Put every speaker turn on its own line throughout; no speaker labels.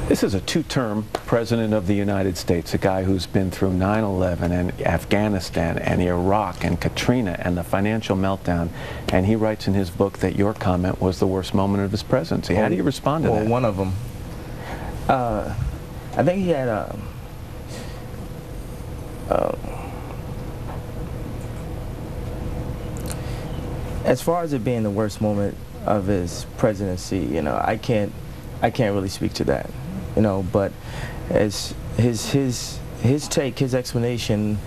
This is a two-term president of the United States, a guy who's been through 9/11 and Afghanistan and Iraq and Katrina and the financial meltdown, and he writes in his book that your comment was the worst moment of his presidency. How do you respond to that?
Well, one of them. I think he had as far as it being the worst moment of his presidency, you know, I can't really speak to that, you know, but as his take, his explanation,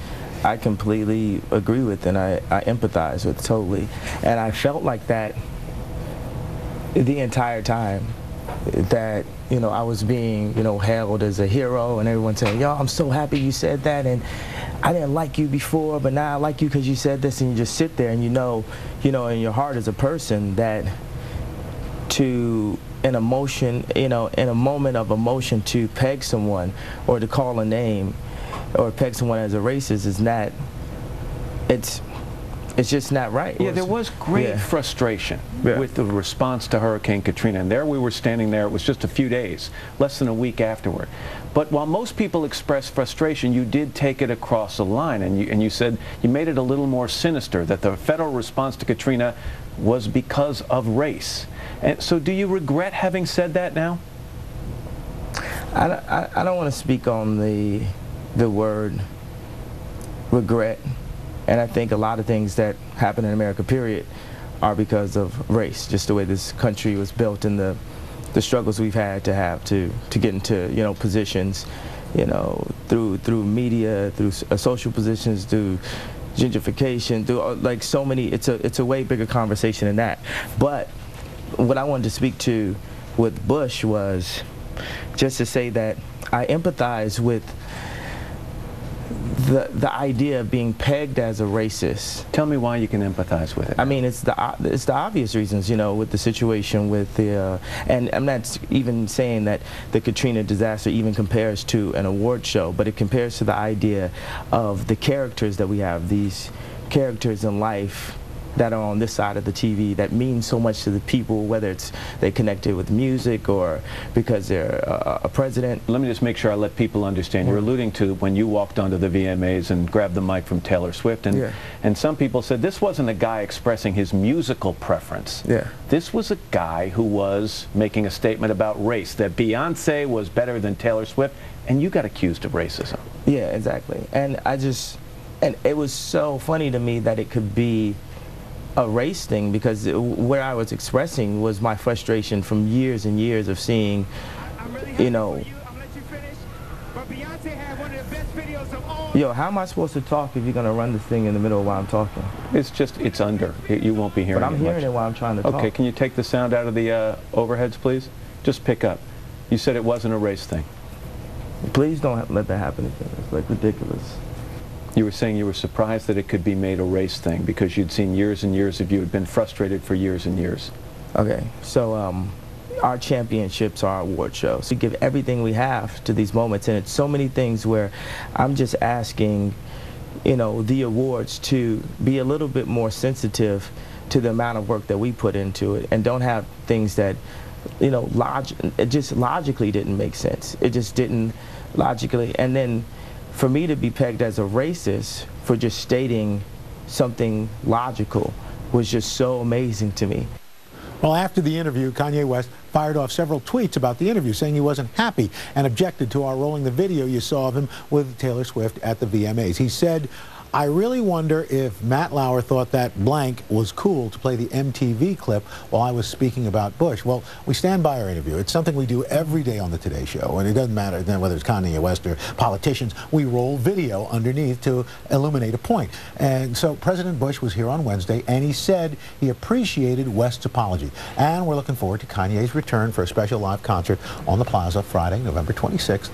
I completely agree with, and I empathize with totally. And I felt like that the entire time, that, you know, I was being, you know, hailed as a hero, and everyone saying, yo, I'm so happy you said that, and I didn't like you before, but now I like you because you said this. And you just sit there and you know in your heart as a person that in a moment of emotion, to peg someone or to call a name or peg someone as a racist is not, it's just not right.
Yeah, there was great frustration with the response to Hurricane Katrina, and there we were standing there. It was just a few days, less than a week afterward. But while most people expressed frustration, you did take it across a line, and you said you made it a little more sinister, that the federal response to Katrina was because of race. And so do you regret having said that now?
I don't want to speak on the word regret. And I think a lot of things that happen in America, period, are because of race, just the way this country was built and the struggles we've had to get into, you know, positions, you know, through media, through social positions, through gentrification, through like so many. It's a way bigger conversation than that. But what I wanted to speak to with Bush was just to say that I empathize with the idea of being pegged as a racist.
Tell me why you can empathize with it.
I mean, it's the obvious reasons, you know, with the situation with the and I'm not even saying that the Katrina disaster even compares to an award show, but it compares to the idea of the characters that we have, these characters in life that are on this side of the TV that mean so much to the people, whether it's they connected with music or because they're a president.
Let me just make sure I let people understand. You're alluding to when you walked onto the VMAs and grabbed the mic from Taylor Swift, and some people said this wasn't a guy expressing his musical preference. This was a guy who was making a statement about race, that Beyonce was better than Taylor Swift, and you got accused of racism.
Yeah, exactly. And and it was so funny to me that it could be a race thing, because where I was expressing was my frustration from years and years of seeing, you know, yo, how am I supposed to talk if you're going to run this thing in the middle while I'm talking?
It's under. You won't be hearing it.
But I'm hearing it while I'm trying to talk.
Okay, can you take the sound out of the overheads, please? Just pick up. You said it wasn't a race thing.
Please don't let that happen again. It's like ridiculous.
You were saying you were surprised that it could be made a race thing because you'd seen years and years of you had been frustrated for years and years. Okay, so our championships are award shows. We give everything we have to these moments, and it's so many things where I'm just asking, you know, the awards to be a little bit more sensitive to the amount of work that we put into it, and don't have things that, you know, it just logically didn't make sense. It just didn't logically, and then for me to be pegged as a racist for just stating something logical was just so amazing to me.
Well, after the interview, Kanye West fired off several tweets about the interview, saying he wasn't happy and objected to our rolling the video you saw of him with Taylor Swift at the VMAs. He said, I really wonder if Matt Lauer thought that blank was cool to play the MTV clip while I was speaking about Bush. Well, we stand by our interview. It's something we do every day on the Today Show, and it doesn't matter then whether it's Kanye West or politicians. We roll video underneath to illuminate a point. And so President Bush was here on Wednesday, and he said he appreciated West's apology. And we're looking forward to Kanye's return for a special live concert on the Plaza Friday, November 26th.